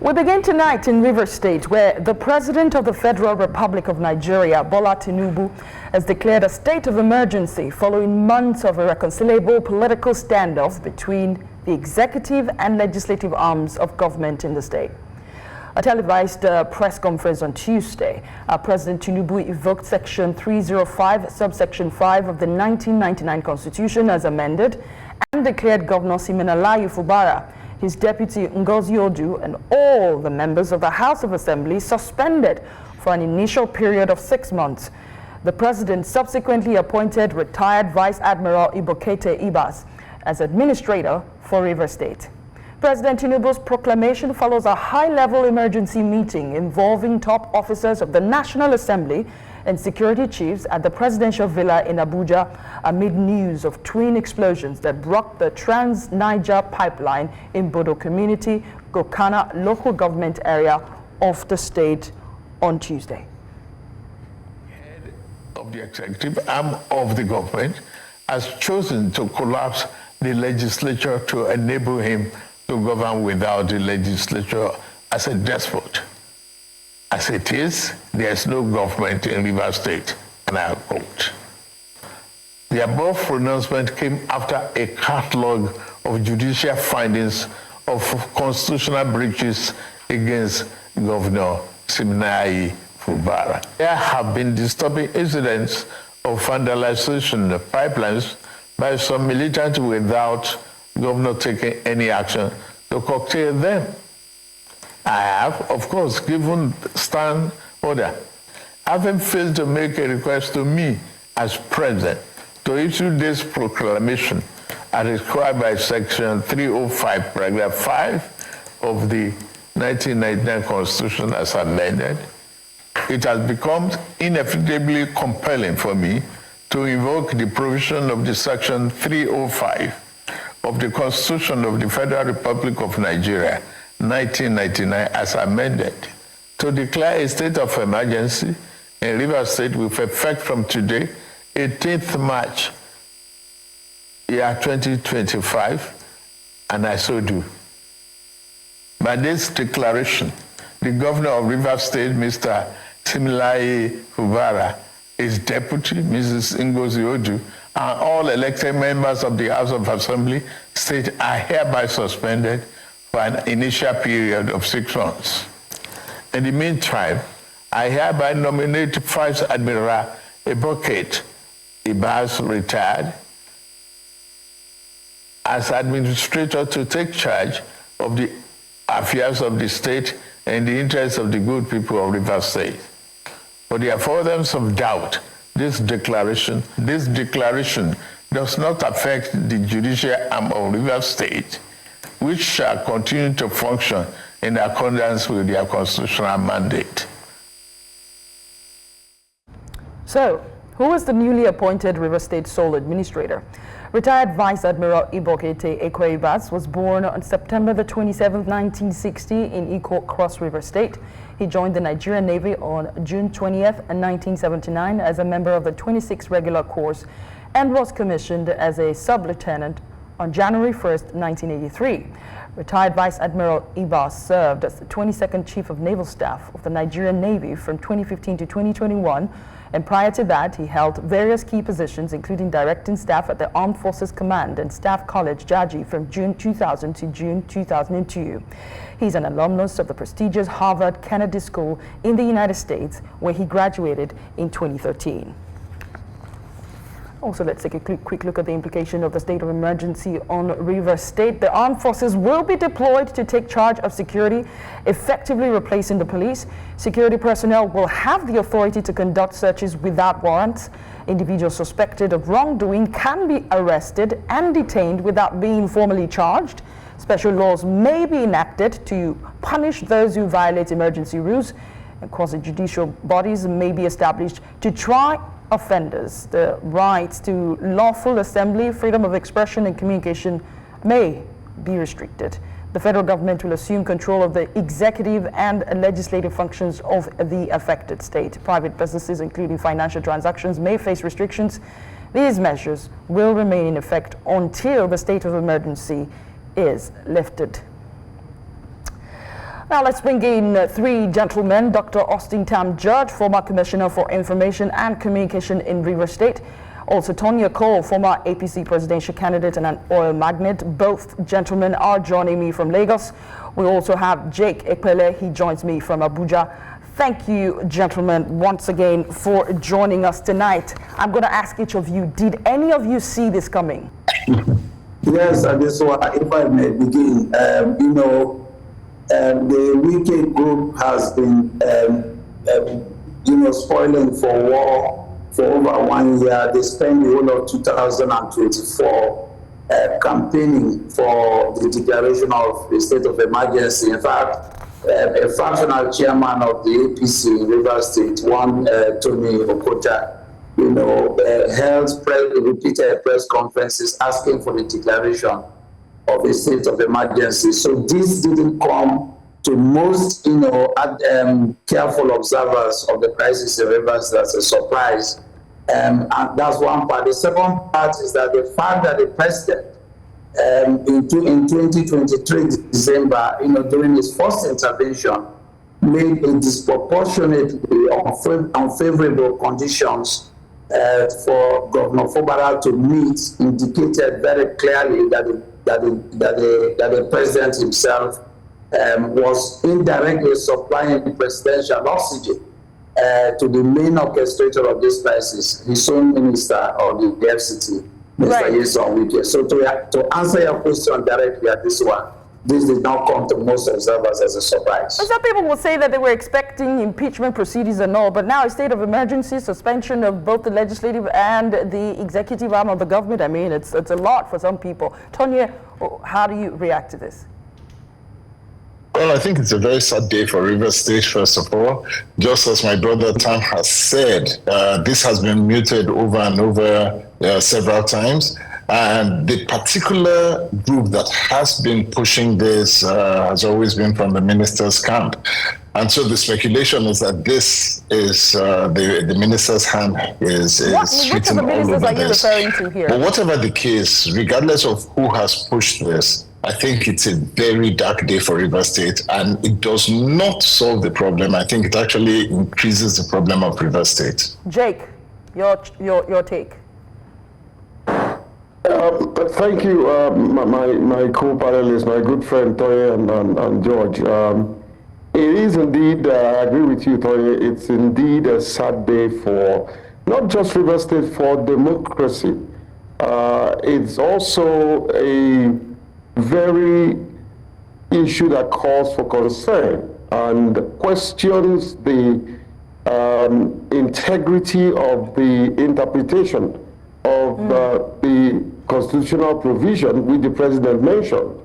We begin tonight in Rivers State, where the President of the Federal Republic of Nigeria, Bola Tinubu, has declared a state of emergency following months of irreconcilable political standoff between the executive and legislative arms of government in the state. A televised press conference on Tuesday, President Tinubu evoked Section 305, subsection 5 of the 1999 Constitution as amended, and declared Governor Siminalayi Fubara, his deputy Ngozi Odu, and all the members of the House of Assembly suspended for an initial period of 6 months. The president subsequently appointed retired Vice Admiral Ibokete Ibas as administrator for Rivers State. President Tinubu's proclamation follows a high-level emergency meeting involving top officers of the National Assembly and security chiefs at the presidential villa in Abuja amid news of twin explosions that blocked the Trans-Niger pipeline in Bodo Community, Gokana local government area of the state on Tuesday. Head of the executive arm of the government has chosen to collapse the legislature to enable him to govern without the legislature as a despot. As it is, there is no government in Rivers State, and I quote. The above pronouncement came after a catalogue of judicial findings of constitutional breaches against Governor Siminalayi Fubara. There have been disturbing incidents of vandalization of pipelines by some militants without Governor taking any action to curtail them. I have, of course, given stand order, having failed to make a request to me as president to issue this proclamation as described by Section 305, Paragraph 5 of the 1999 Constitution as amended. It has become inevitably compelling for me to invoke the provision of the Section 305 of the Constitution of the Federal Republic of Nigeria, 1999, as amended, to declare a state of emergency in Rivers State with effect from today, 18th March, year 2025, and I so do. By this declaration, the governor of Rivers State, Mr. Siminalayi Fubara, his deputy, Mrs. Ngozi Odu, and all elected members of the House of Assembly state are hereby suspended for an initial period of 6 months. In the meantime, I hereby nominate Vice Admiral Ibokete Ibas, retired, as administrator to take charge of the affairs of the state and the interests of the good people of Rivers State. For the avoidance of doubt, this declaration does not affect the judicial arm of Rivers State, which shall continue to function in accordance with their constitutional mandate. So, who is the newly appointed Rivers State sole administrator? Retired Vice Admiral Ibokete Ibas was born on September the 27th, 1960 in Iko, Cross River State. He joined the Nigerian Navy on June 20th, 1979 as a member of the 26th Regular Corps and was commissioned as a sub-lieutenant on January 1st, 1983. Retired Vice Admiral Ibas served as the 22nd Chief of Naval Staff of the Nigerian Navy from 2015 to 2021, and prior to that, he held various key positions, including directing staff at the Armed Forces Command and Staff College, Jaji, from June 2000 to June 2002. He's an alumnus of the prestigious Harvard Kennedy School in the United States, where he graduated in 2013. Also, let's take a quick look at the implication of the state of emergency on Rivers State. The armed forces will be deployed to take charge of security, effectively replacing the police. Security personnel will have the authority to conduct searches without warrants. Individuals suspected of wrongdoing can be arrested and detained without being formally charged. Special laws may be enacted to punish those who violate emergency rules, and quasi-judicial bodies may be established to try offenders. The rights to lawful assembly, freedom of expression and communication may be restricted. The federal government will assume control of the executive and legislative functions of the affected state. Private businesses, including financial transactions, may face restrictions. These measures will remain in effect until the state of emergency is lifted. Now let's bring in three gentlemen. Dr. Austin Tam Judge, former Commissioner for Information and Communication in Rivers State. Also Tonya Cole, former APC presidential candidate and an oil magnate. Both gentlemen are joining me from Lagos. We also have Jake Ekpele. He joins me from Abuja. Thank you, gentlemen, once again for joining us tonight. I'm going to ask each of you, did any of you see this coming? Yes, and this one, if I may begin, the Wike group has been, spoiling for war for over 1 year. They spent the whole of 2024 campaigning for the declaration of the state of emergency. In fact, a fractional chairman of the APC in Rivers State, Tony Okota, held repeated press conferences asking for the declaration of a state of emergency. So this didn't come to most, careful observers of the crisis in Rivers as a surprise. And that's one part. The second part is that the fact that the president, in 2023 December, during his first intervention, made a disproportionately unfavorable conditions for Governor Fubara to meet, indicated very clearly that the president himself was indirectly supplying presidential oxygen to the main orchestrator of this crisis, his own minister of the FCT, Mr. Yeson Wike. So to answer your question directly at this one, this did not come to most observers as a surprise. Some people will say that they were expecting impeachment proceedings and all, but now a state of emergency, suspension of both the legislative and the executive arm of the government. I mean, it's a lot for some people. Tonya, how do you react to this? Well, I think it's a very sad day for Rivers State, first of all. Just as my brother Tam has said, this has been muted over and over several times. And the particular group that has been pushing this has always been from the minister's camp. And so the speculation is that this is the minister's hand is written all over this. Which of the ministers are you referring to here? But whatever the case, regardless of who has pushed this, I think it's a very dark day for Rivers State, and it does not solve the problem. I think it actually increases the problem of Rivers State. Jake, your take. Thank you, my co-panelists, my good friend Toye and George. It is indeed, I agree with you, Toye, it's indeed a sad day for not just Rivers State, for democracy. It's also a very issue that calls for concern and questions the integrity of the interpretation of the constitutional provision which the president mentioned.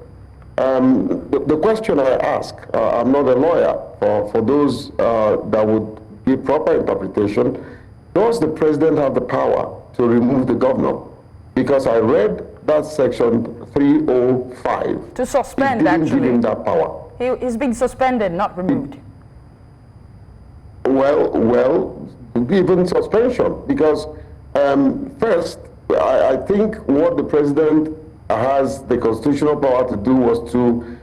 The question I ask, I'm not a lawyer, for those that would give proper interpretation, does the president have the power to remove the governor? Because I read that section 305. To suspend, it didn't give him that power. He's being suspended, not removed. Well, even suspension, because first, I think what the president has the constitutional power to do was to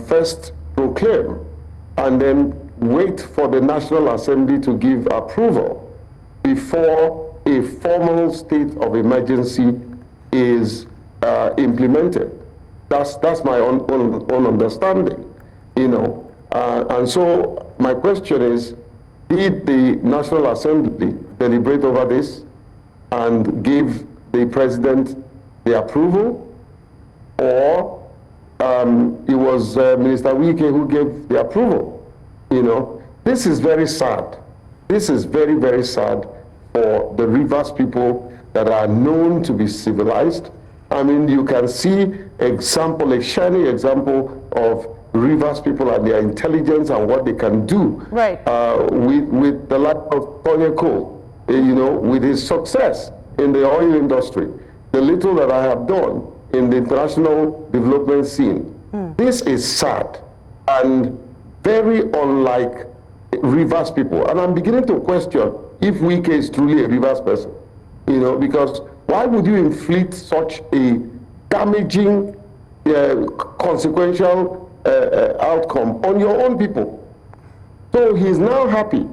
first proclaim and then wait for the National Assembly to give approval before a formal state of emergency is implemented. That's my own understanding, and so my question is, did the National Assembly deliberate over this and give the president the approval, or it was Minister Wike who gave the approval? This is very sad. This is very, very sad for the Rivers people that are known to be civilized. I mean, you can see a shining example of Rivers people and their intelligence and what they can do. Right. With the like of Tonya Cole, with his success in the oil industry, the little that I have done in the international development scene. This is sad and very unlike Rivers people. And I'm beginning to question if Wike is truly a Rivers person, because why would you inflict such a damaging, consequential outcome on your own people. So he's now happy.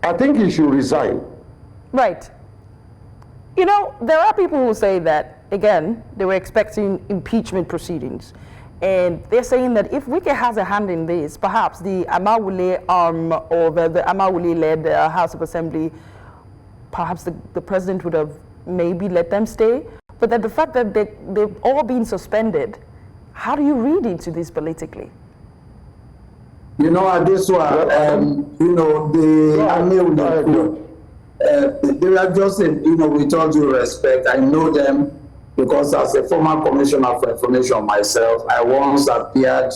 I think he should resign. Right. You know, there are people who say that, again, they were expecting impeachment proceedings. And they're saying that if Wike has a hand in this, perhaps the Amawule arm or the Amawule-led House of Assembly, perhaps the president would have maybe let them stay. But that the fact that they've all been suspended, how do you read into this politically? You know, at this one, you know, the Amawule, they are just, you know, with all due respect, I know them because as a former commissioner for information myself, I once appeared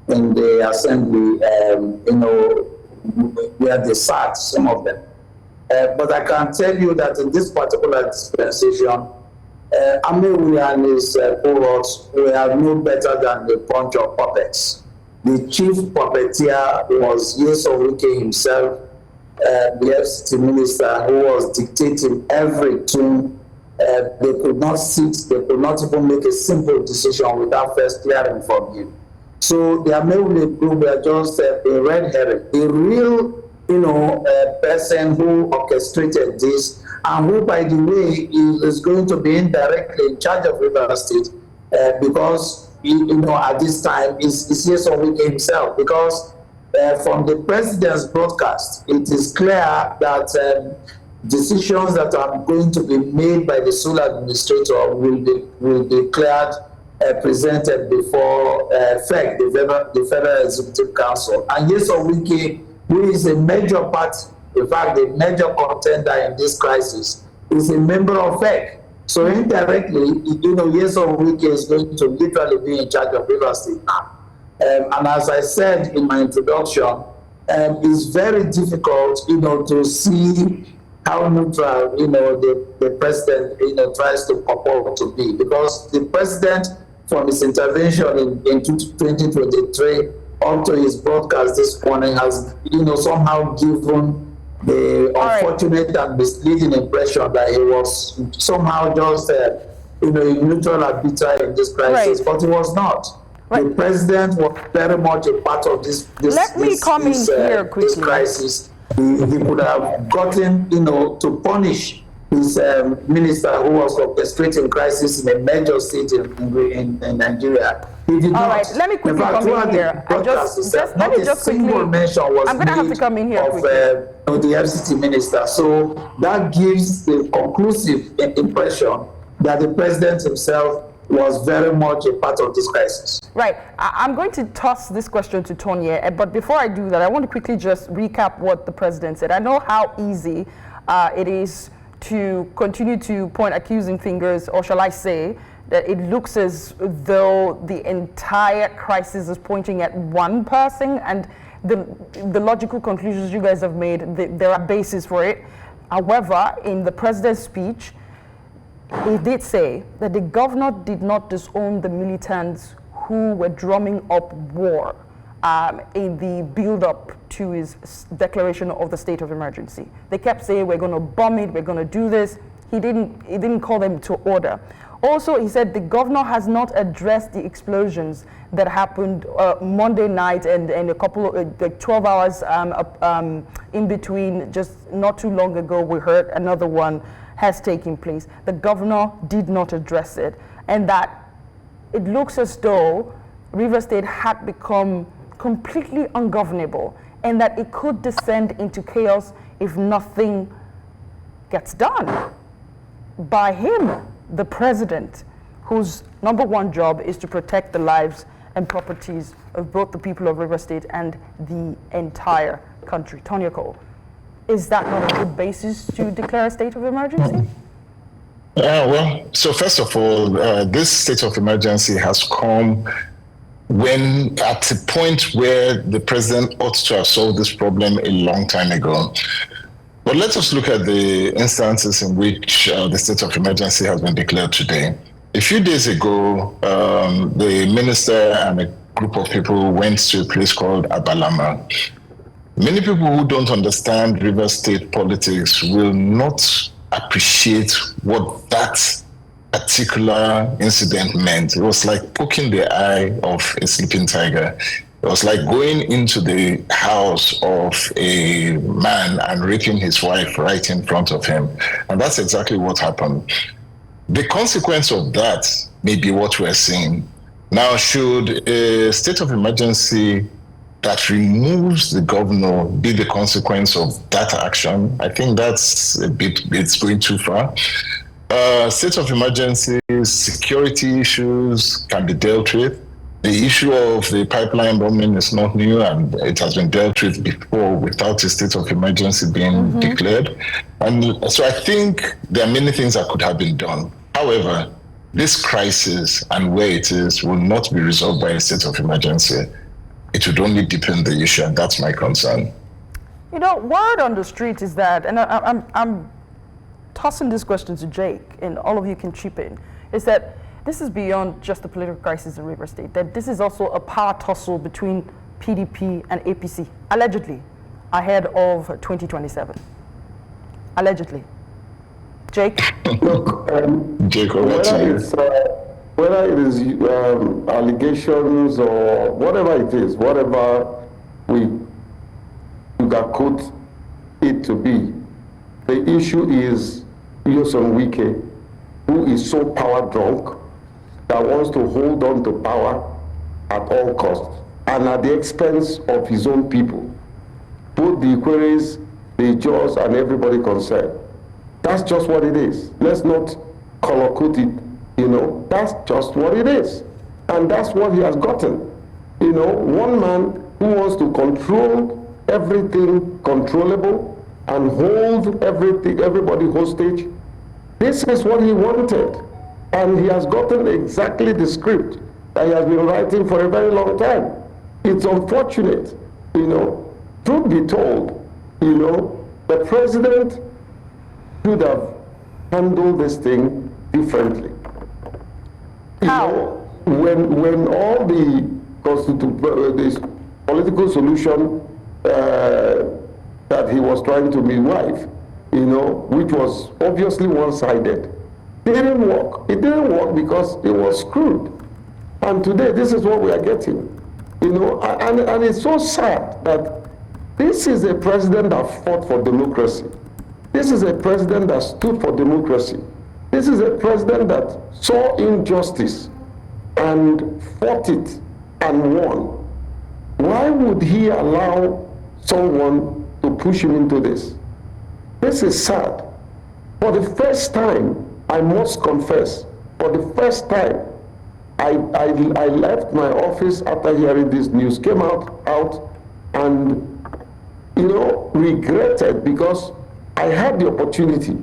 in the assembly, you know, where they sat, some of them. But I can tell you that in this particular dispensation, Amawule and his cohorts were no better than a bunch of puppets. The chief puppeteer was Wike himself, the FCT minister, who was dictating every tune. They could not sit, they could not even make a simple decision without first hearing from him. So the Amawule group were just a red herring. The real, you know, person who orchestrated this, and who, by the way, is going to be indirectly in charge of Rivers State, because, you know, at this time, is Wike himself. Because from the president's broadcast, it is clear that decisions that are going to be made by the sole administrator will be declared presented before FEC, the Federal Executive Council. And Wike, who is a major part, in fact, a major contender in this crisis, is a member of FEC. So indirectly, you know, Wike is going to literally be in charge of Rivers State now. And as I said in my introduction, it's very difficult, you know, to see how neutral, you know, the president, you know, tries to purport to be, because the president, from his intervention in 2023 up to his broadcast this morning, has, you know, somehow given the unfortunate and misleading impression that he was somehow just, you know, a neutral arbiter in this crisis, but he was not. The president was very much a part of this crisis. He could have gotten, you know, to punish his minister who was orchestrating crisis in a major state in Nigeria. He did not. All right, let me quickly come in here. Let me just quickly. Mention was I'm going to have to come in here of the FCT minister. So that gives the conclusive impression that the president himself was very much a part of this crisis. Right. I'm going to toss this question to Tonya, but before I do that, I want to quickly just recap what the president said. I know how easy it is to continue to point accusing fingers, or shall I say, that it looks as though the entire crisis is pointing at one person, and the logical conclusions you guys have made, there are bases for it. However, in the president's speech, he did say that the governor did not disown the militants who were drumming up war in the build-up to his declaration of the state of emergency. They kept saying, we're going to bomb it, we're going to do this. He didn't call them to order. Also, he said the governor has not addressed the explosions that happened Monday night and a couple of, like 12 hours in between. Just not too long ago, we heard another one has taken place. The governor did not address it, and that it looks as though Rivers State had become completely ungovernable, and that it could descend into chaos if nothing gets done by him, the president, whose number one job is to protect the lives and properties of both the people of Rivers State and the entire country. Tonya Cole, is that not a good basis to declare a state of emergency? Well, so first of all, this state of emergency has come when at a point where the president ought to have solved this problem a long time ago. But let us look at the instances in which the state of emergency has been declared today. A few days ago, the minister and a group of people went to a place called Abalama. Many people who don't understand Rivers State politics will not appreciate what that particular incident meant. It was like poking the eye of a sleeping tiger. It was like going into the house of a man and raping his wife right in front of him. And that's exactly what happened. The consequence of that may be what we're seeing. Now, should a state of emergency that removes the governor be the consequence of that action? I think that's it's going too far. State of emergency, security issues can be dealt with. The issue of the pipeline bombing is not new, and it has been dealt with before without a state of emergency being declared. And so I think there are many things that could have been done. However, this crisis and where it is will not be resolved by a state of emergency. It would only deepen the issue, and that's my concern. You know, word on the street is that, and I'm tossing this question to Jake, and all of you can chip in, is that this is beyond just the political crisis in Rivers State, that this is also a power tussle between PDP and APC, allegedly, ahead of 2027. Allegedly. Jake? Look, Jake, over to you. Whether it is allegations or whatever it is, whatever we sugarcoat it to be, the issue is Nyesom Wike, who is so power drunk that wants to hold on to power at all costs and at the expense of his own people, both the Ikweres, the Jaws, and everybody concerned. That's just what it is. Let's not color-code it. You know, that's just what it is. And that's what he has gotten. You know, one man who wants to control everything controllable and hold everybody hostage. This is what he wanted. And he has gotten exactly the script that he has been writing for a very long time. It's unfortunate, you know. Truth be told, you know, the president should have handled this thing differently. How? When all the this political solution that he was trying to midwife, you know, which was obviously one-sided, didn't work. It didn't work because it was screwed. And today, this is what we are getting. You know, and it's so sad that this is a president that fought for democracy. This is a president that stood for democracy. This is a president that saw injustice and fought it and won. Why would he allow someone to push him into this? This is sad. For the first time, I must confess, for the first time, I left my office after hearing this news, came out and, you know, regretted because I had the opportunity.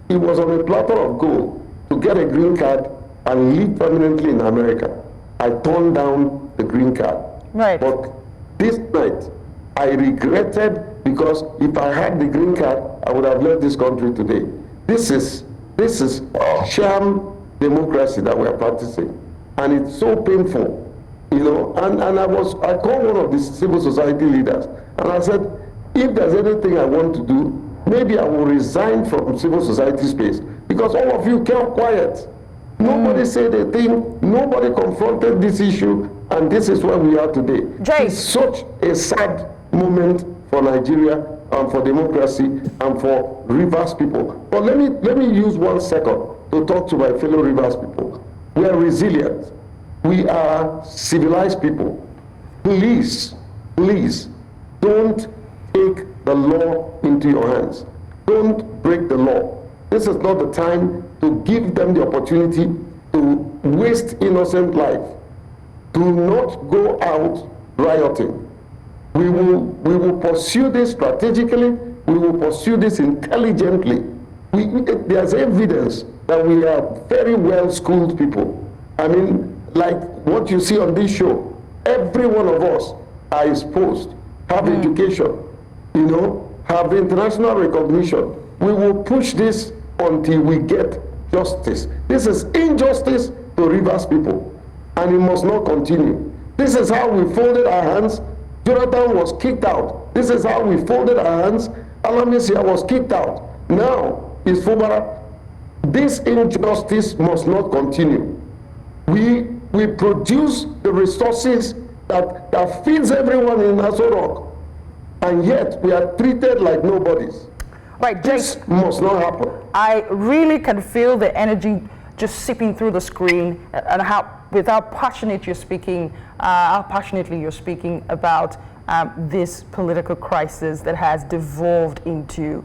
It was on a platter of gold to get a green card and live permanently in America. I turned down the green card. Right. But this night, I regretted because if I had the green card, I would have left this country today. This is sham democracy that we are practicing. And it's so painful, you know. And I called one of the civil society leaders and I said, if there's anything I want to do, maybe I will resign from civil society space because all of you kept quiet. Nobody said a thing, nobody confronted this issue, and this is where we are today. Jake. It's such a sad moment for Nigeria and for democracy and for Rivers people. But let me use 1 second to talk to my fellow Rivers people. We are resilient. We are civilized people. Please, don't take the law into your hands. Don't break the law. This is not the time to give them the opportunity to waste innocent life. Do not go out rioting. We will pursue this strategically. We will pursue this intelligently. There's evidence that we are very well-schooled people. I mean, like what you see on this show, every one of us are exposed, have education, you know, have international recognition. We will push this until we get justice. This is injustice to Rivers people, and it must not continue. This is how we folded our hands. Jonathan was kicked out. This is how we folded our hands. Alamisia was kicked out. Now is Fubara this injustice must not continue. We produce the resources that feeds everyone in Aso Rock, and yet we are treated like nobodies. Right, This must not happen. I really can feel the energy just sipping through the screen, and with how passionate you're speaking, how passionately you're speaking about this political crisis that has devolved into,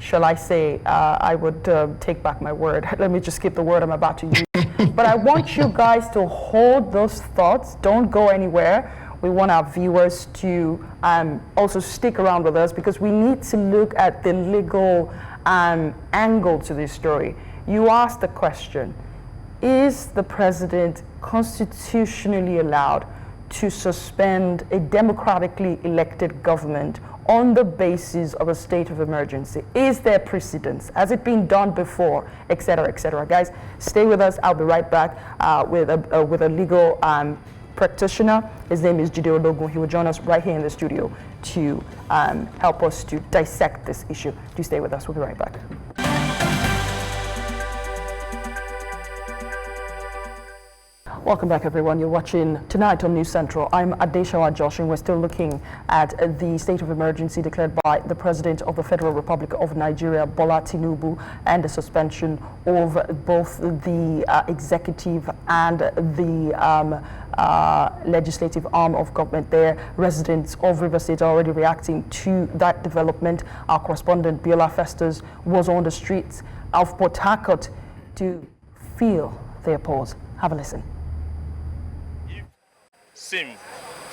shall I say, I would take back my word. Let me just skip the word I'm about to use. But I want you guys to hold those thoughts. Don't go anywhere. We want our viewers to also stick around with us, because we need to look at the legal angle to this story. You asked the question, is the president constitutionally allowed to suspend a democratically elected government on the basis of a state of emergency? Is there precedence? Has it been done before? Et cetera, et cetera. Guys, stay with us. I'll be right back with a legal practitioner. His name is Jide Ologun. He will join us right here in the studio to help us to dissect this issue. Do stay with us. We'll be right back. Welcome back, everyone. You're watching Tonight on News Central. I'm Adeshawa Josh, and we're still looking at the state of emergency declared by the President of the Federal Republic of Nigeria, Bola Tinubu, and the suspension of both the executive and the legislative arm of government there. Residents of River State are already reacting to that development. Our correspondent, Biola Festus, was on the streets of Port Harcourt to feel their pulse. Have a listen. Sim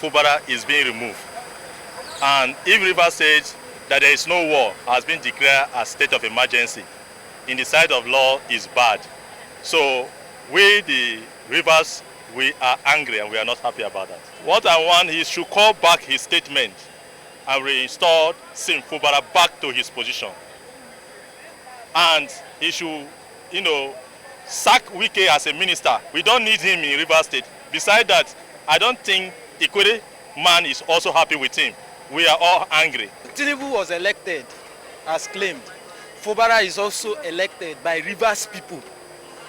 Fubara is being removed, and if Rivers says that there is no war has been declared a state of emergency, in the sight of law is bad. So we the Rivers, we are angry and we are not happy about that. What I want is to call back his statement and restore Sim Fubara back to his position, and he should, sack Wike as a minister. We don't need him in Rivers State. Besides that, I don't think Ikwere man is also happy with him. We are all angry. Tinubu was elected as claimed. Fubara is also elected by Rivers people.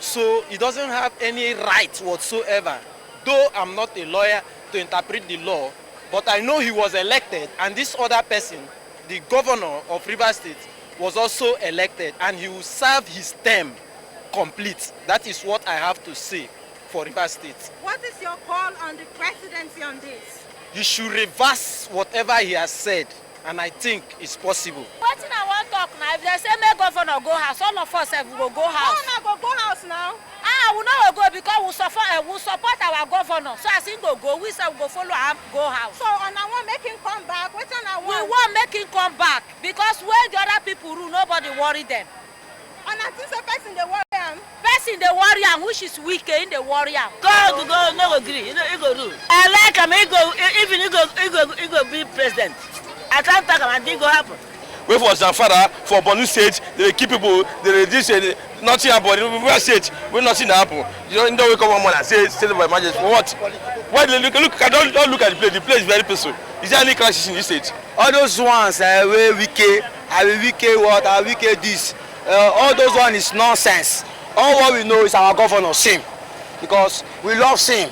So he doesn't have any right whatsoever. Though I'm not a lawyer to interpret the law, but I know he was elected, and this other person, the governor of Rivers State, was also elected, and he will serve his term complete. That is what I have to say for Rivers State. What is your call on the presidency on this? He should reverse whatever he has said, and I think it's possible. What I want to talk now, if they say make governor go house, all of us will go house. No, go house now. We not go because we support our governor. So as he go, we say we go follow him, go house. So on I want make him come back. What on I want? We want make him come back, because when the other people rule, nobody worry them. And I think the person they worry am. Person they worry am, which is weak in the warrior. Go, no agree. He go do. I like him. He go be president. I can't talk about it. Go happen. Wait for Zamfara, for Borno State, they keep people, they reduce nothing happen. River State, when nothing happen. You don't wake up one morning and say state of emergency. For what? Why do they look? Don't look at the place. The place is very peaceful. Is there any crisis in this state? All those ones, where Wike, what, Wike this. All those one is nonsense. All what we know is our governor, Sim, because we love Sim.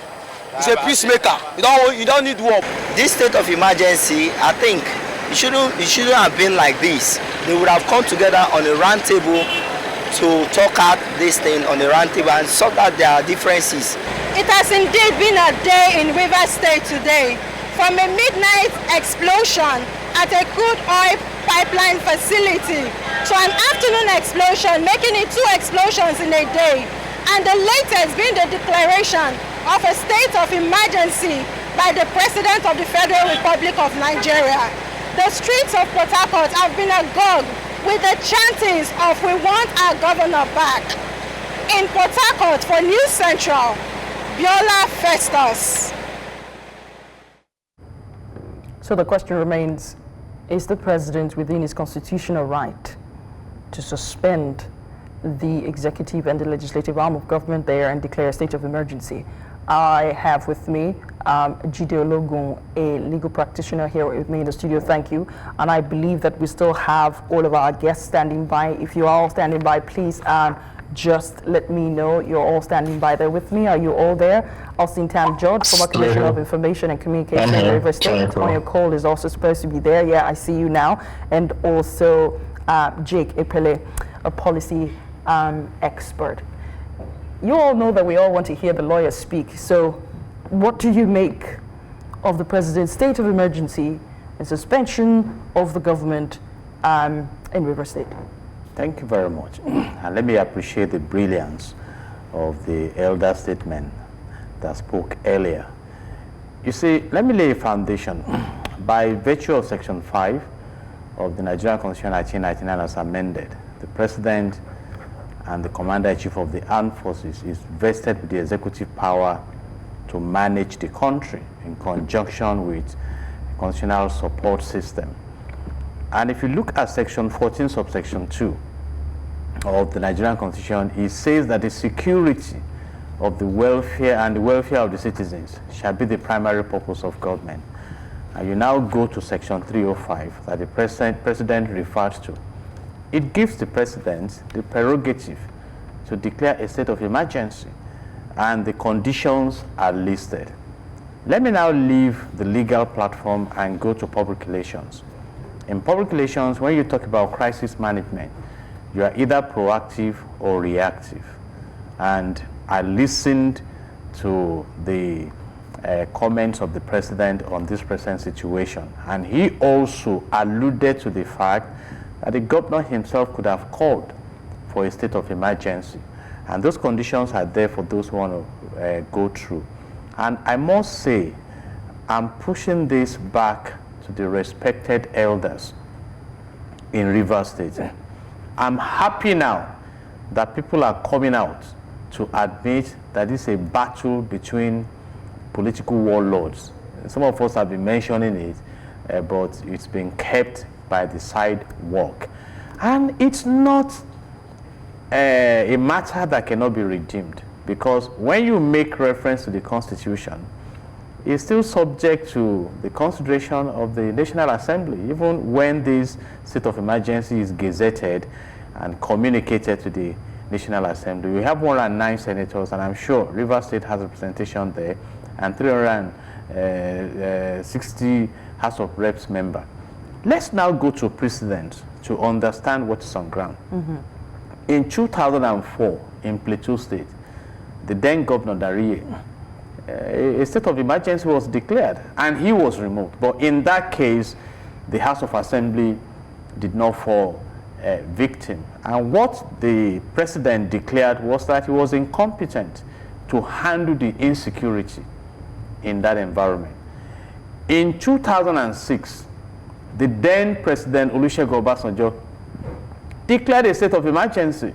He's a peacemaker. You don't need war. This state of emergency, I think, it shouldn't have been like this. They would have come together on a round table to talk out this thing on a round table and sort out their differences. It has indeed been a day in Rivers State today, from a midnight explosion at a crude oil pipeline facility to an afternoon explosion, making it 2 explosions in a day, and the latest being the declaration of a state of emergency by the President of the Federal Republic of Nigeria. The streets of Port Harcourt have been agog with the chantings of "We want our governor back." In Port Harcourt for News Central, Biola Festus. So the question remains, is the president within his constitutional right to suspend the executive and the legislative arm of government there and declare a state of emergency? I have with me Jide Ologun, a legal practitioner here with me in the studio. Thank you. And I believe that we still have all of our guests standing by. If you are all standing by, please just let me know. You're all standing by there with me. Are you all there? Austin Tam George, former Commissioner of Information and Communication in River State. Tonya Cole is also supposed to be there. Yeah, I see you now. And also Jake Epele, a policy expert. You all know that we all want to hear the lawyers speak. So what do you make of the president's state of emergency and suspension of the government in River State? Thank you very much. And let me appreciate the brilliance of the elder statesman that spoke earlier. You see, let me lay a foundation. By virtue of Section 5 of the Nigerian Constitution 1999 as amended, the President and the Commander-in-Chief of the Armed Forces is vested with the executive power to manage the country in conjunction with the constitutional support system. And if you look at Section 14, subsection 2 of the Nigerian Constitution, it says that the security of the welfare and the welfare of the citizens shall be the primary purpose of government. And you now go to Section 305 that the President refers to. It gives the President the prerogative to declare a state of emergency, and the conditions are listed. Let me now leave the legal platform and go to public relations. In public relations, when you talk about crisis management, you are either proactive or reactive. And I listened to the comments of the President on this present situation, and he also alluded to the fact that the governor himself could have called for a state of emergency. And those conditions are there for those who want to go through. And I must say, I'm pushing this back to the respected elders in Rivers State. I'm happy now that people are coming out to admit that it's a battle between political warlords. Some of us have been mentioning it, but it's been kept by the sidewalk. And it's not a matter that cannot be redeemed, because when you make reference to the Constitution, it's still subject to the consideration of the National Assembly, even when this state of emergency is gazetted and communicated to the National Assembly. We have 109 senators, and I'm sure Rivers State has representation there, and 360 House of Reps member. Let's now go to precedent to understand what is on ground. In 2004, in Plateau State, the then Governor Darie, a state of emergency was declared, and he was removed. But in that case, the House of Assembly did not fall victim. And what the President declared was that he was incompetent to handle the insecurity in that environment. In 2006, the then President Olusegun Obasanjo declared a state of emergency,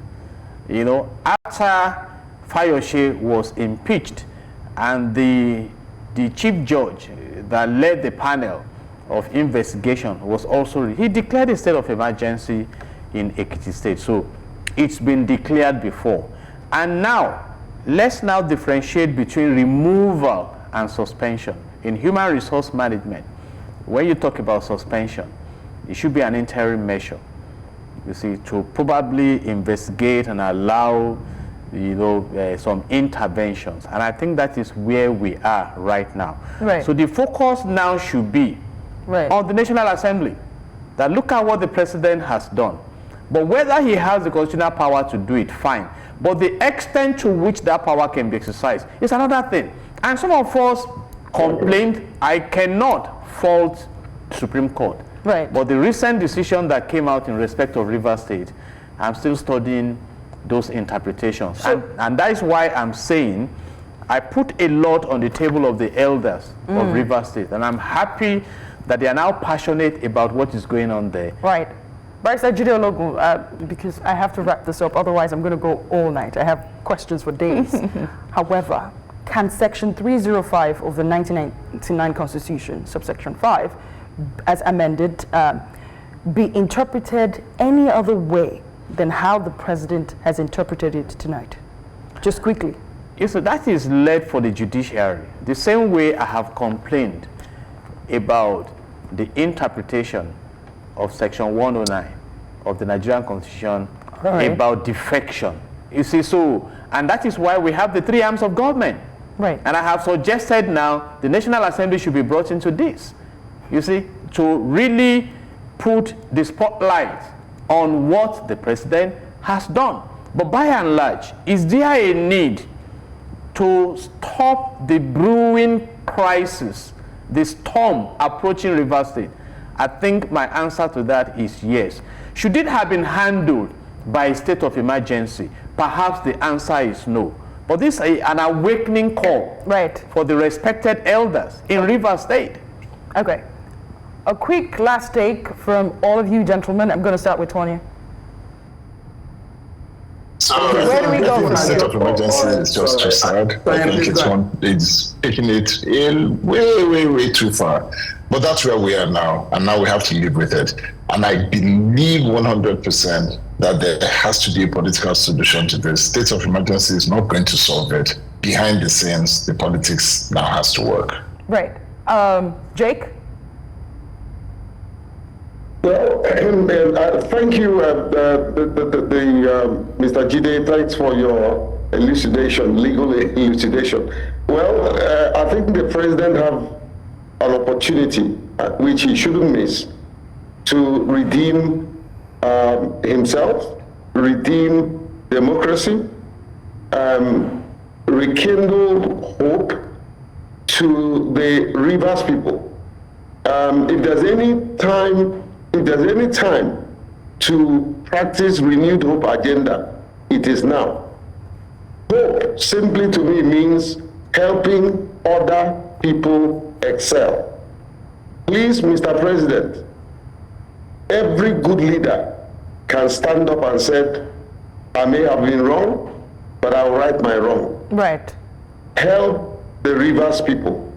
after Fayose was impeached, and the chief judge that led the panel of investigation was also, he declared a state of emergency in Ekiti State. So it's been declared before. And now, let's now differentiate between removal and suspension. In human resource management, when you talk about suspension, it should be an interim measure, you see, to probably investigate and allow some interventions. And I think that is where we are right now. Right. So the focus now should be on the National Assembly, that look at what the President has done. But whether he has the constitutional power to do it, fine. But the extent to which that power can be exercised is another thing. And some of us complained, I cannot fault the Supreme Court. Right. But the recent decision that came out in respect of Rivers State, I'm still studying those interpretations. And that is why I'm saying I put a lot on the table of the elders of Rivers State, and I'm happy that they are now passionate about what is going on there. Right. Barrister Jide Ologun, because I have to wrap this up, otherwise I'm going to go all night. I have questions for days. However, can Section 305 of the 1999 Constitution, subsection 5, as amended, be interpreted any other way than how the President has interpreted it tonight? Just quickly. Yes, so that is led for the judiciary. The same way I have complained about the interpretation of Section 109 of the Nigerian Constitution about defection. You see, so, and that is why we have the three arms of government. Right. And I have suggested now the National Assembly should be brought into this, you see, to really put the spotlight on what the president has done. But by and large, is there a need to stop the brewing crisis, the storm approaching Rivers State? I think my answer to that is yes. Should it have been handled by a state of emergency? Perhaps the answer is no. But this is an awakening call, right, for the respected elders in Rivers State. Okay. A quick last take from all of you gentlemen. I'm going to start with Tonya. So where do we go from the state here? of emergency is just too sad. I think it's taking it way too far. But that's where we are now, and now we have to live with it. And I believe 100% that there has to be a political solution to this. State of emergency is not going to solve it. Behind the scenes, the politics now has to work. Right. Jake? Well, thank you, Mr. Jide. Thanks for your legal elucidation. Well, I think the president have an opportunity, which he shouldn't miss, to redeem himself, redeem democracy, rekindle hope to the Rivers people. If there's any time to practice renewed hope agenda, it is now. Hope simply to me means helping other people excel. Please, Mr. President, every good leader can stand up and say, I may have been wrong, but I'll right my wrong. Right. Help the Rivers people.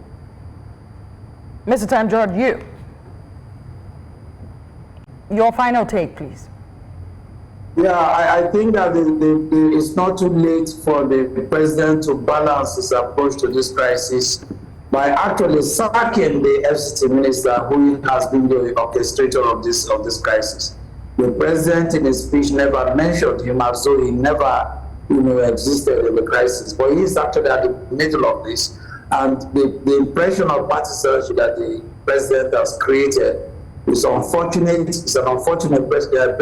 Mr. Tamjord, you. Your final take, please. Yeah, I think that it's not too late for the president to balance his approach to this crisis by actually sacking the FCT minister who has been the orchestrator of this crisis. The president in his speech never mentioned him as though he never existed in the crisis, but he is actually at the middle of this. And the impression of partisanship that the president has created is unfortunate. It's an unfortunate precedent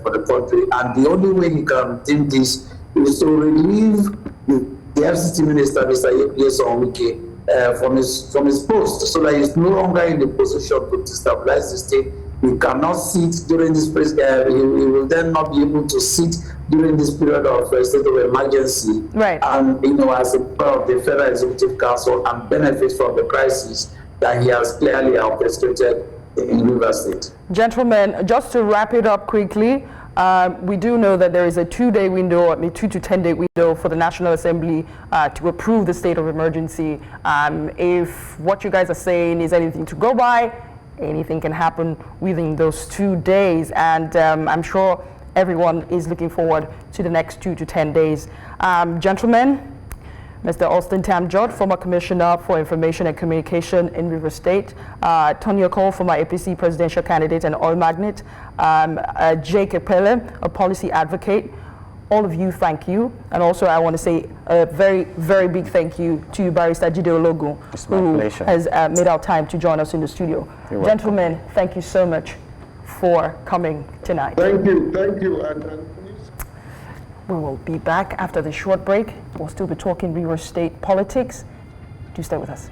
for the country, and the only way he can redeem this is to relieve the FCT minister, Mr. Yeson Wike, from his post, so that he's no longer in the position to destabilize the state. He cannot sit during this he will then not be able to sit during this period of state of emergency, right? And as a part of the Federal Executive Council and benefit from the crisis that he has clearly orchestrated in Rivers State. Gentlemen, just to wrap it up quickly, we do know that there is a 2-day window, a 2 to 10-day window for the National Assembly to approve the state of emergency. If what you guys are saying is anything to go by, anything can happen within those 2 days, and I'm sure everyone is looking forward to the next 2 to 10 days. Gentlemen, Mr. Austin Tamjord, former Commissioner for Information and Communication in Rivers State, Tonya Cole, former APC presidential candidate and oil magnate, Jake Epele, a policy advocate. All of you, thank you. And also I want to say a very, very big thank you to Barrister Jide Ologun, who has made our time to join us in the studio. Gentlemen, thank you so much for coming tonight. Thank you. We will be back after the short break. We'll still be talking Rivers State politics. Do stay with us.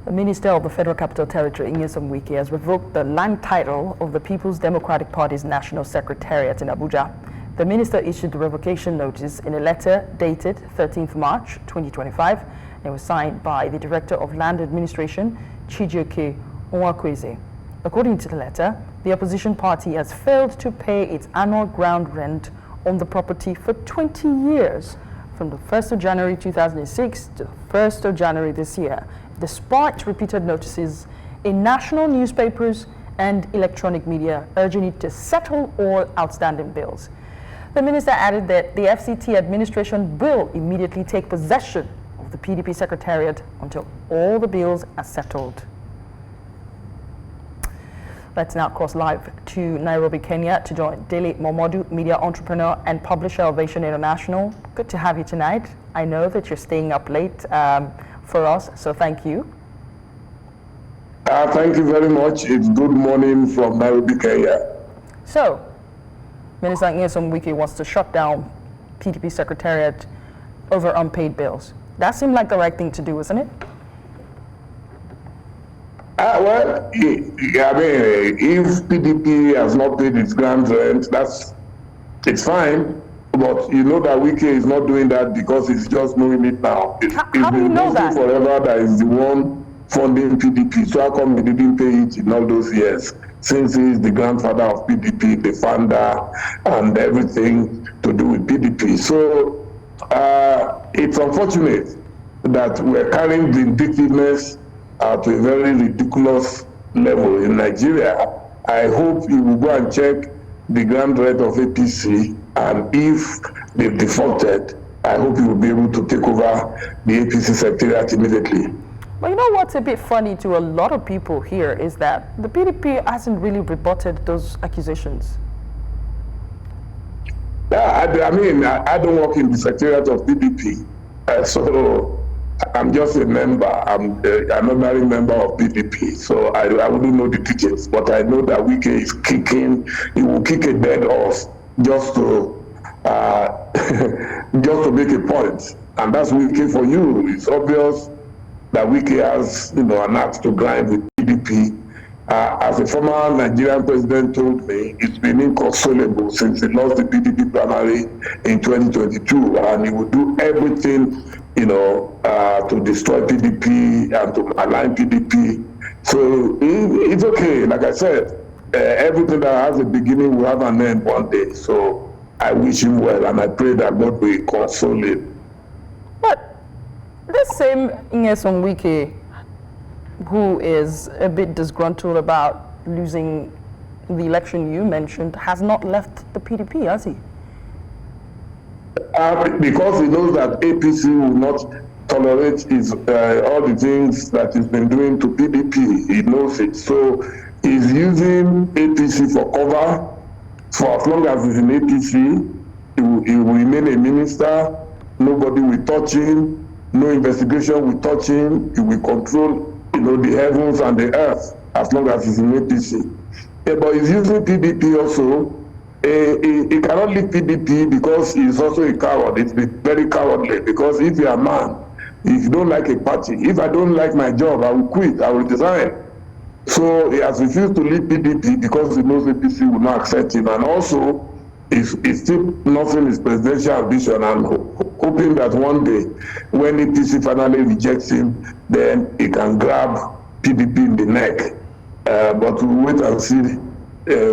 The Minister of the Federal Capital Territory, Nyesom Wike, has revoked the land title of the People's Democratic Party's National Secretariat in Abuja. The minister issued the revocation notice in a letter dated 13th March 2025. It was signed by the Director of Land Administration, Chijioke Onwakweze. According to the letter, the opposition party has failed to pay its annual ground rent on the property for 20 years, from the 1st of January 2006 to the 1st of January this year, despite repeated notices in national newspapers and electronic media urging it to settle all outstanding bills. The minister added that the FCT administration will immediately take possession of the PDP secretariat until all the bills are settled. Let's now cross live to Nairobi, Kenya to join Dele Momodu, media entrepreneur and publisher of Vision International. Good to have you tonight. I know that you're staying up late for us, so thank you. Thank you very much. It's good morning from Nairobi, Kenya. So, Minister Nyesom Wike wants to shut down PDP Secretariat over unpaid bills. That seemed like the right thing to do, isn't it? Well, I mean, if PDP has not paid its grant rent, it's fine. But you know that Wike is not doing that because he's just doing it now. How do you know that? Forever that is the one funding PDP. So how come he didn't pay it in all those years? Since he is the grandfather of PDP, the founder, and everything to do with PDP. So it's unfortunate that we're carrying vindictiveness to a very ridiculous level in Nigeria. I hope you will go and check the grant rate of APC, and if they've defaulted, I hope you will be able to take over the APC secretariat immediately. But you know what's a bit funny to a lot of people here is that the PDP hasn't really rebutted those accusations. I don't work in the secretariat of PDP, so I'm just a member. I'm an honorary member of PDP, so I wouldn't know the details. But I know that Wike is kicking. He will kick a dead horse just to make a point, and that's Wike for you. It's obvious that Wike has, an axe to grind with PDP. As a former Nigerian president told me, it's been inconsolable since he lost the PDP primary in 2022, and he will do everything, to destroy PDP and to align PDP. So it's okay. Like I said, everything that has a beginning will have an end one day. So I wish him well, and I pray that God will console him. But this same Nyesom Wike, who is a bit disgruntled about losing the election you mentioned, has not left the PDP, has he? Because he knows that APC will not tolerate all the things that he's been doing to PDP. He knows it. So he's using APC for cover. For as long as he's in APC, he will remain a minister. Nobody will touch him. No investigation will touch him. He will control the heavens and the earth as long as he's in APC. But he's using PDP also. He cannot leave PDP because he's also a coward. It's very cowardly, because if you're a man, if you don't like a party, if I don't like my job, I will quit, I will resign. So he has refused to leave PDP because he knows APC will not accept him. And also, he's still nursing his presidential ambition and hoping that one day, when APC finally rejects him, then he can grab PDP in the neck. But we'll wait and see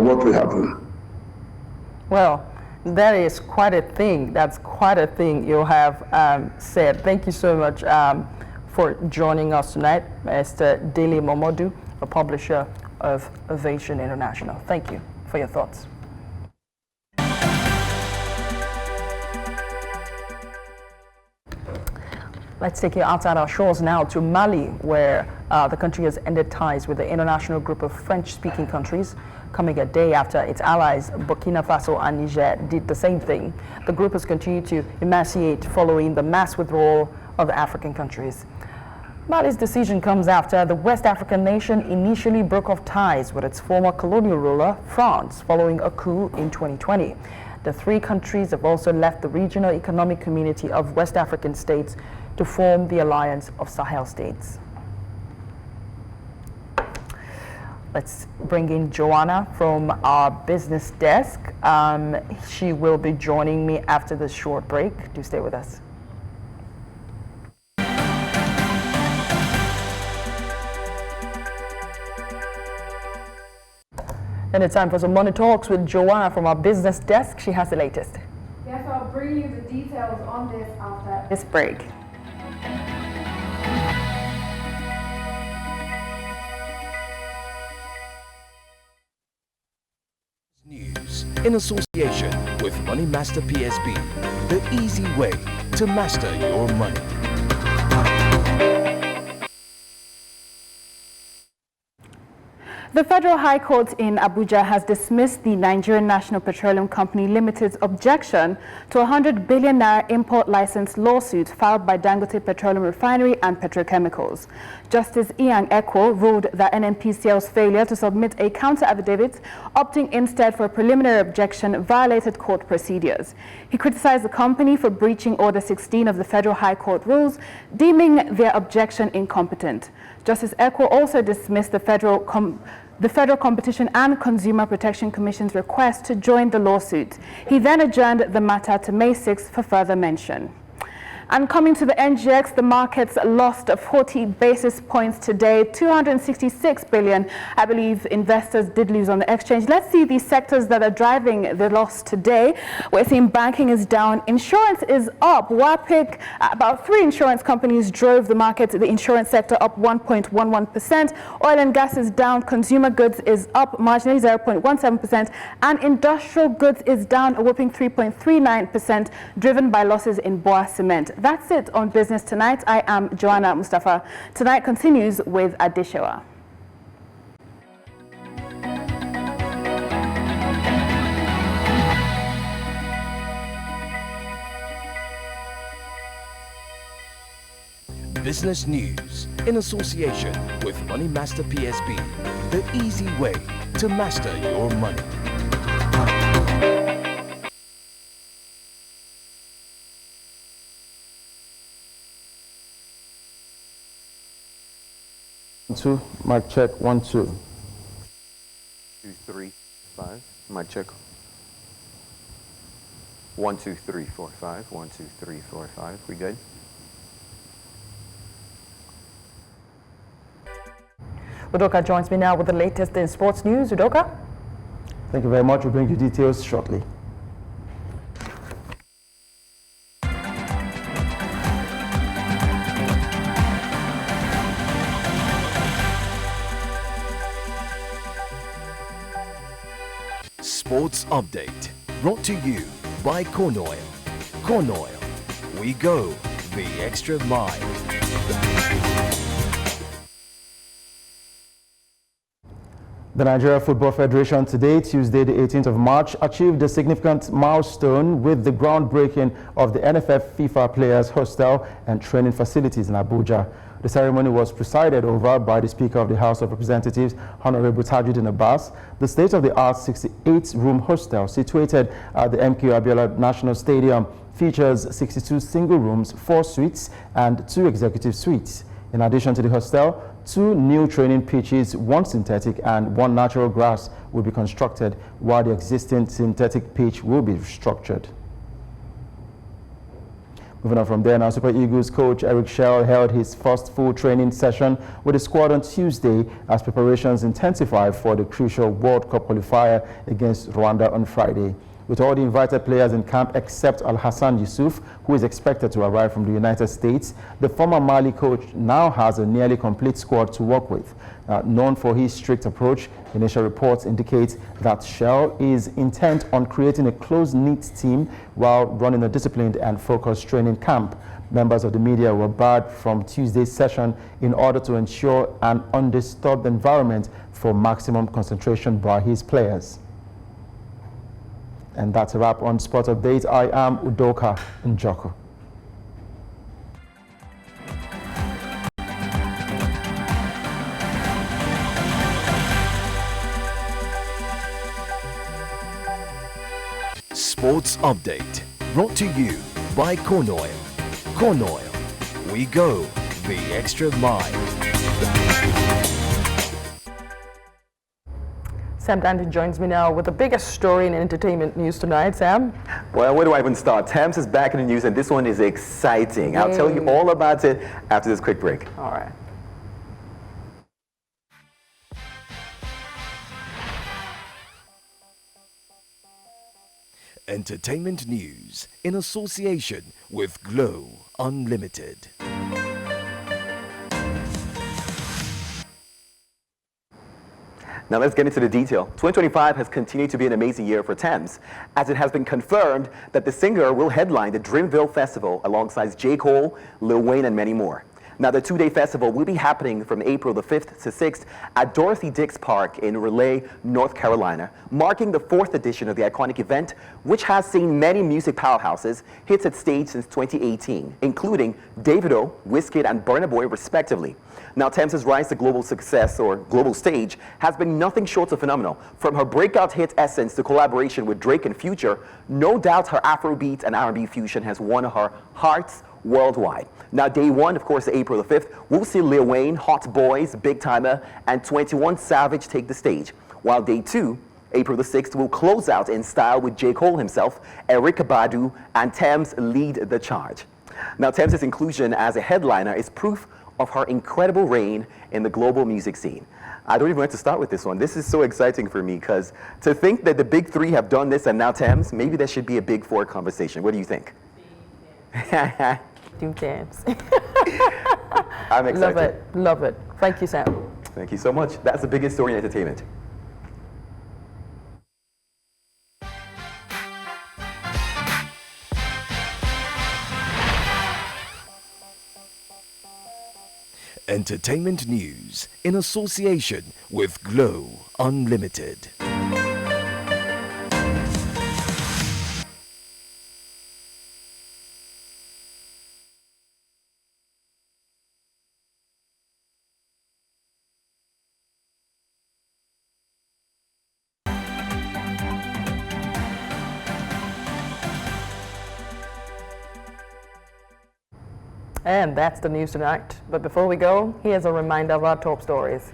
what will happen. Well, that is quite a thing. That's quite a thing you have said. Thank you so much for joining us tonight, Mr. Dele Momodu, a publisher of Vision International. Thank you for your thoughts. Let's take you outside our shores now to Mali, where the country has ended ties with the international group of French-speaking countries, coming a day after its allies, Burkina Faso and Niger, did the same thing. The group has continued to emaciate following the mass withdrawal of the African countries. Mali's decision comes after the West African nation initially broke off ties with its former colonial ruler, France, following a coup in 2020. The three countries have also left the regional economic community of West African states to form the Alliance of Sahel States. Let's bring in Joanna from our business desk. She will be joining me after this short break. Do stay with us. And it's time for some Money Talks with Joanna from our business desk. She has the latest. Yes, I'll bring you the details on this after this break. News in association with Money Master PSB, the easy way to master your money. The Federal High Court in Abuja has dismissed the Nigerian National Petroleum Company Limited's objection to a 100 billion naira import license lawsuit filed by Dangote Petroleum Refinery and Petrochemicals. Justice Ian Ekwo ruled that NNPCL's failure to submit a counter-affidavit, opting instead for a preliminary objection, violated court procedures. He criticized the company for breaching Order 16 of the Federal High Court rules, deeming their objection incompetent. Justice Ekwo also dismissed the Federal Competition and Consumer Protection Commission's request to join the lawsuit. He then adjourned the matter to May 6 for further mention. And coming to the NGX, the markets lost 40 basis points today, 266 billion. I believe investors did lose on the exchange. Let's see the sectors that are driving the loss today. We're seeing banking is down, insurance is up. WAPIC, about 3 insurance companies drove the market, the insurance sector up 1.11%. Oil and gas is down, consumer goods is up marginally 0.17%, and industrial goods is down a whopping 3.39%, driven by losses in Boa Cement. That's it on Business Tonight. I am Joanna Mustafa. Tonight continues with Adishewa. Business news in association with Money Master PSB, the easy way to master your money. Two, mic check, 1, 2. 2, 3, 5. Mic check. 1, 2, 3, 4, 5. 1, 2, 3, 4, 5. We good? Udoka joins me now with the latest in sports news. Udoka? Thank you very much. We'll bring you details shortly. Sports Update, brought to you by Corn Oil. Corn Oil, we go the extra mile. The Nigeria Football Federation today, Tuesday the 18th of March, achieved a significant milestone with the groundbreaking of the NFF FIFA Players Hostel and Training Facilities in Abuja. The ceremony was presided over by the Speaker of the House of Representatives, Honorable Tajuddin Abbas. The state-of-the-art 68-room hostel situated at the MK Abiola National Stadium features 62 single rooms, 4 suites, and 2 executive suites. In addition to the hostel, 2 new training pitches, 1 synthetic and 1 natural grass will be constructed, while the existing synthetic pitch will be restructured. Moving on from there now, Super Eagles coach Eric Shell held his first full training session with the squad on Tuesday as preparations intensify for the crucial World Cup qualifier against Rwanda on Friday. With all the invited players in camp except Al-Hassan Yusuf, who is expected to arrive from the United States, the former Mali coach now has a nearly complete squad to work with. Known for his strict approach, initial reports indicate that Shell is intent on creating a close-knit team while running a disciplined and focused training camp. Members of the media were barred from Tuesday's session in order to ensure an undisturbed environment for maximum concentration by his players. And that's a wrap on Sport Update. I am Udoka Njoko. Sports Update, brought to you by Corn Oil. Corn Oil, we go the extra mile. Sam Dandy joins me now with the biggest story in entertainment news tonight. Sam? Well, where do I even start? Thames is back in the news, and this one is exciting. I'll tell you all about it after this quick break. All right. Entertainment news in association with Glow Unlimited. Now let's get into the detail. 2025 has continued to be an amazing year for Thames, as it has been confirmed that the singer will headline the Dreamville Festival alongside J. Cole, Lil Wayne, and many more. Now, the two-day festival will be happening from April the 5th to 6th at Dorothy Dix Park in Raleigh, North Carolina, marking the 4th edition of the iconic event, which has seen many music powerhouses hit its stage since 2018, including Davido, Wizkid, and Burna Boy, respectively. Now, Thames' rise to global success, or global stage, has been nothing short of phenomenal. From her breakout hit Essence to collaboration with Drake and Future, no doubt her Afrobeat and R&B fusion has won her hearts worldwide. Now, day one, of course, April the 5th, we'll see Lil Wayne, Hot Boys, Big Timer, and 21 Savage take the stage. While day two, April the 6th, will close out in style with J. Cole himself, Erykah Badu, and Thames lead the charge. Now, Thames' inclusion as a headliner is proof of her incredible reign in the global music scene. I don't even want to start with this one. This is so exciting for me, because to think that the big three have done this and now Thames, maybe there should be a big four conversation. What do you think? Do Thames. I'm excited. Love it, love it. Thank you, Sam. Thank you so much. That's the biggest story in entertainment. Entertainment news in association with Glow Unlimited. And that's the news tonight. But before we go, here's a reminder of our top stories.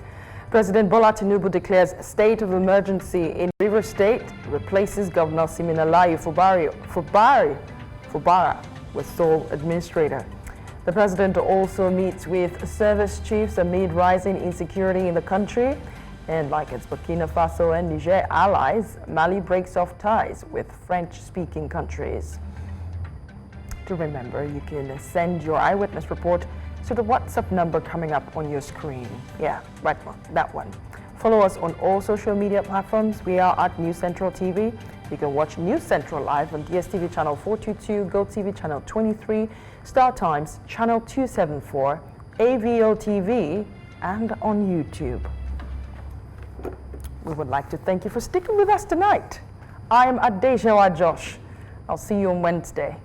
President Bola Tinubu declares state of emergency in Rivers State, replaces Governor Siminalayi Fubara with sole administrator. The president also meets with service chiefs amid rising insecurity in the country. And like its Burkina Faso and Niger allies, Mali breaks off ties with French-speaking countries. To remember, you can send your eyewitness report to the WhatsApp number coming up on your screen. Yeah, right one, that one. Follow us on all social media platforms. We are at News Central TV. You can watch News Central live on DSTV channel 422, GoTV channel 23, Star Times channel 274, AVO TV, and on YouTube. We would like to thank you for sticking with us tonight. I am Adesewa Josh. I'll see you on Wednesday.